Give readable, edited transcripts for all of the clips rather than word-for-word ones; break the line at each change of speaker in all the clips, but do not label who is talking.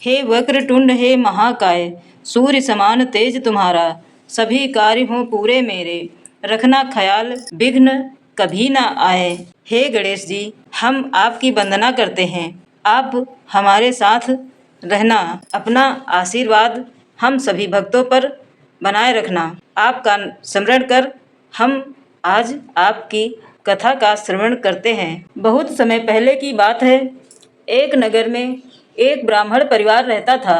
हे वक्रतुंड हे महाकाय, सूर्य समान तेज तुम्हारा, सभी कार्य हों पूरे मेरे, रखना ख्याल विघ्न कभी ना आए। हे गणेश जी, हम आपकी वंदना करते हैं। आप हमारे साथ रहना, अपना आशीर्वाद हम सभी भक्तों पर बनाए रखना। आपका स्मरण कर हम आज आपकी कथा का श्रवण करते हैं। बहुत समय पहले की बात है। एक नगर में एक ब्राह्मण परिवार रहता था।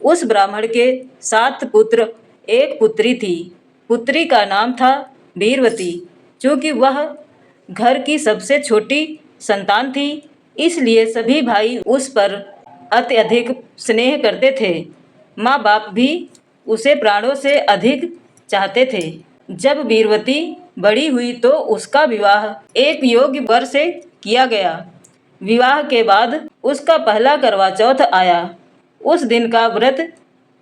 उस ब्राह्मण के 7 पुत्र, एक पुत्री थी। पुत्री का नाम था वीरवती। चूँकि वह घर की सबसे छोटी संतान थी, इसलिए सभी भाई उस पर अत्यधिक स्नेह करते थे। माँ बाप भी उसे प्राणों से अधिक चाहते थे। जब वीरवती बड़ी हुई तो उसका विवाह एक योग्य वर से किया गया। विवाह के बाद उसका पहला करवा चौथ आया। उस दिन का व्रत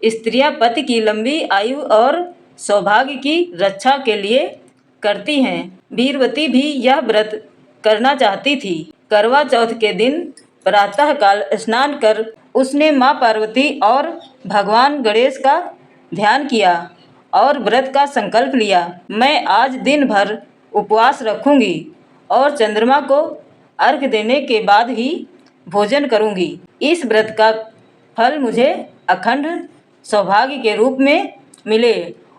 स्त्रियां पति की लंबी आयु और सौभाग्य की रक्षा के लिए करती हैं। वीरवती भी यह व्रत करना चाहती थी। करवा चौथ के दिन प्रातःकाल स्नान कर उसने माँ पार्वती और भगवान गणेश का ध्यान किया और व्रत का संकल्प लिया। मैं आज दिन भर उपवास रखूंगी और चंद्रमा को अर्घ्य देने के बाद ही भोजन करूंगी। इस व्रत का फल मुझे अखंड सौभाग्य के रूप में मिले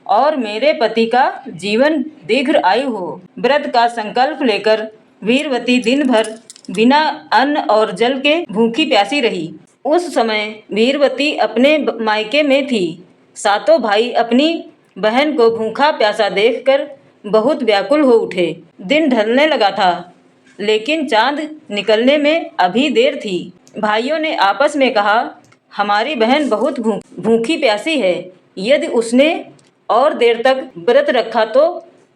और मेरे पति का जीवन दीर्घ आयु हो। व्रत का संकल्प लेकर वीरवती दिन भर बिना अन्न और जल के भूखी प्यासी रही। उस समय वीरवती अपने मायके में थी। सातों भाई अपनी बहन को भूखा प्यासा देखकर बहुत व्याकुल हो उठे। दिन ढलने लगा था, लेकिन चांद निकलने में अभी देर थी। भाइयों ने आपस में कहा, हमारी बहन बहुत भूखी प्यासी है। यदि उसने और देर तक व्रत रखा तो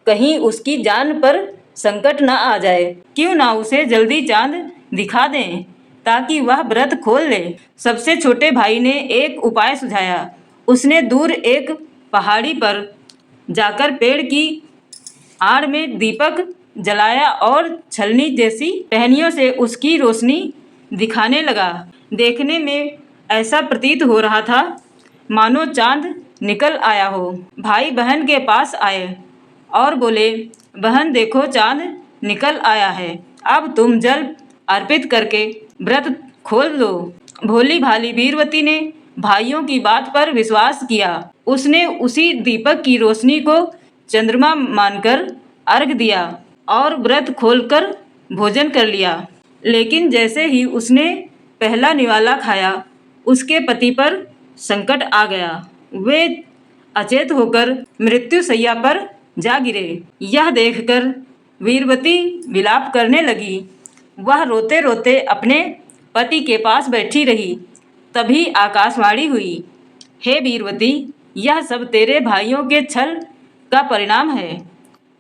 कहीं उसकी जान पर संकट न आ जाए। क्यों ना उसे जल्दी चांद दिखा दें ताकि वह व्रत खोल ले। सबसे छोटे भाई ने एक उपाय सुझाया। उसने दूर एक पहाड़ी पर जाकर पेड़ की आड़ में दीपक जलाया और छलनी जैसी टहनियों से उसकी रोशनी दिखाने लगा। देखने में ऐसा प्रतीत हो रहा था मानो चांद निकल आया हो। भाई बहन के पास आए और बोले, बहन देखो चांद निकल आया है। अब तुम जल अर्पित करके व्रत खोल दो। भोली भाली वीरवती ने भाइयों की बात पर विश्वास किया। उसने उसी दीपक की रोशनी को चंद्रमा मानकर अर्घ्य दिया और व्रत खोलकर भोजन कर लिया। लेकिन जैसे ही उसने पहला निवाला खाया, उसके पति पर संकट आ गया। वे अचेत होकर मृत्युशैया पर जा गिरे। यह देखकर वीरवती विलाप करने लगी। वह रोते रोते अपने पति के पास बैठी रही। तभी आकाशवाणी हुई, हे वीरवती, यह सब तेरे भाइयों के छल का परिणाम है।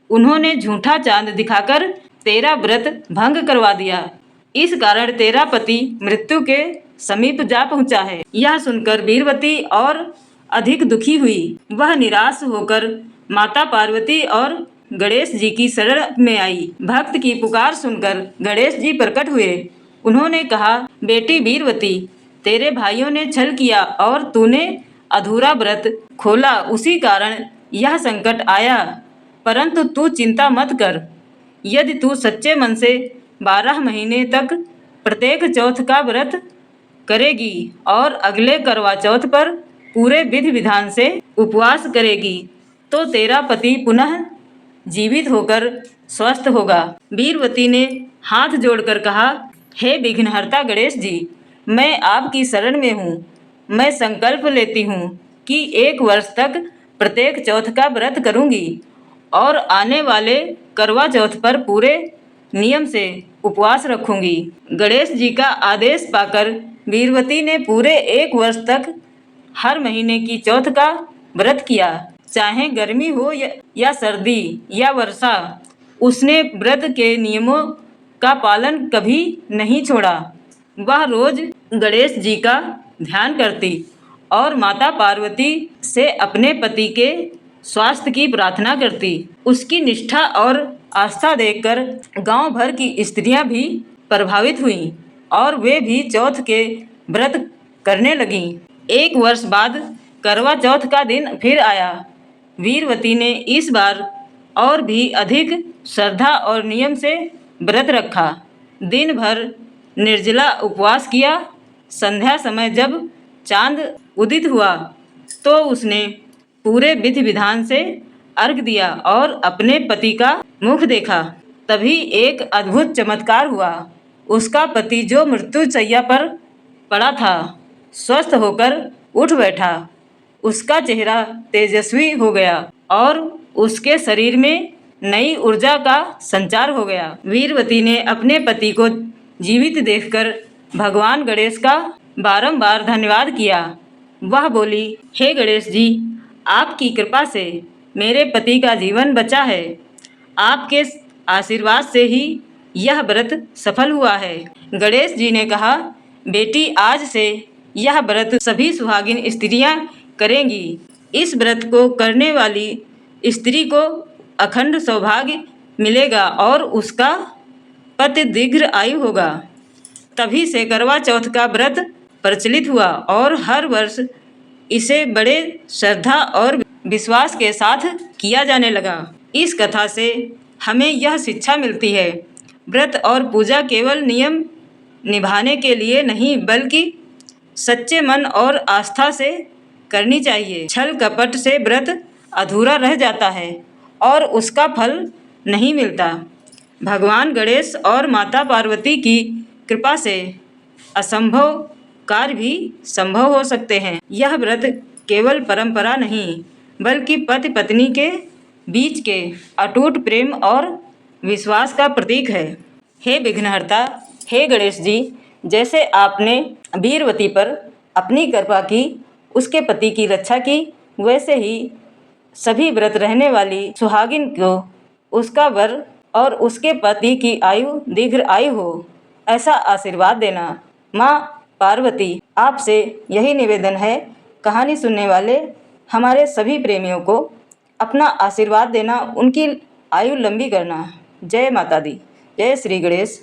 उन्होंने झूठा चांद दिखाकर तेरा व्रत भंग करवा दिया। इस कारण तेरा पति मृत्यु के समीप जा पहुंचा है। यह सुनकर वीरवती और अधिक दुखी हुई। वह निराश होकर माता पार्वती और गणेश जी की शरण में आई। भक्त की पुकार सुनकर गणेश जी प्रकट हुए। उन्होंने कहा, बेटी वीरवती, तेरे भाइयों ने छल किया और तूने अधूरा व्रत खोला, उसी कारण यह संकट आया। परंतु तू चिंता मत कर। यदि तू सच्चे मन से 12 महीने तक प्रत्येक चौथ का व्रत करेगी और अगले करवा चौथ पर पूरे विधि विधान से उपवास करेगी तो तेरा पति पुनः जीवित होकर स्वस्थ होगा। वीरवती ने हाथ जोड़कर कहा, हे विघ्नहर्ता गणेश जी, मैं आपकी शरण में हूँ। मैं संकल्प लेती हूँ कि 1 वर्ष तक प्रत्येक चौथ का व्रत करूँगी और आने वाले करवा चौथ पर पूरे नियम से उपवास रखूँगी। गणेश जी का आदेश पाकर वीरवती ने पूरे 1 वर्ष तक हर महीने की चौथ का व्रत किया। चाहे गर्मी हो या सर्दी या वर्षा, उसने व्रत के नियमों का पालन कभी नहीं छोड़ा। वह रोज गणेश जी का ध्यान करती और माता पार्वती से अपने पति के स्वास्थ्य की प्रार्थना करती। उसकी निष्ठा और आस्था देखकर गांव भर की स्त्रियां भी प्रभावित हुईं और वे भी चौथ के व्रत करने लगीं। 1 वर्ष बाद करवा चौथ का दिन फिर आया। वीरवती ने इस बार और भी अधिक श्रद्धा और नियम से व्रत रखा। दिन भर निर्जला उपवास किया। संध्या समय जब चांद उदित हुआ तो उसने पूरे विधि विधान से अर्घ दिया और अपने पति का मुख देखा। तभी एक अद्भुत चमत्कार हुआ। उसका पति जो मृत्युशैया पर पड़ा था, स्वस्थ होकर उठ बैठा। उसका चेहरा तेजस्वी हो गया और उसके शरीर में नई ऊर्जा का संचार हो गया। वीरवती ने अपने पति को जीवित देखकर भगवान गणेश का बारंबार धन्यवाद किया। वह बोली, हे गणेश जी, आपकी कृपा से मेरे पति का जीवन बचा है। आपके आशीर्वाद से ही यह व्रत सफल हुआ है। गणेश जी ने कहा, बेटी, आज से यह व्रत सभी सुहागिन स्त्रियां करेंगी। इस व्रत को करने वाली स्त्री को अखंड सौभाग्य मिलेगा और उसका पति दीर्घ आयु होगा। तभी से करवा चौथ का व्रत प्रचलित हुआ और हर वर्ष इसे बड़े श्रद्धा और विश्वास के साथ किया जाने लगा। इस कथा से हमें यह शिक्षा मिलती है, व्रत और पूजा केवल नियम निभाने के लिए नहीं बल्कि सच्चे मन और आस्था से करनी चाहिए। छल कपट से व्रत अधूरा रह जाता है और उसका फल नहीं मिलता। भगवान गणेश और माता पार्वती की कृपा से असंभव कार्य भी संभव हो सकते हैं। यह व्रत केवल परंपरा नहीं बल्कि पति पत्नी के बीच के अटूट प्रेम और विश्वास का प्रतीक है। हे विघ्नहर्ता, हे गणेश जी, जैसे आपने वीरवती पर अपनी कृपा की, उसके पति की रक्षा की, वैसे ही सभी व्रत रहने वाली सुहागिन को उसका वर और उसके पति की आयु दीर्घ आयु हो, ऐसा आशीर्वाद देना। माँ पार्वती, आपसे यही निवेदन है, कहानी सुनने वाले हमारे सभी प्रेमियों को अपना आशीर्वाद देना, उनकी आयु लंबी करना। जय माता दी, जय श्री गणेश।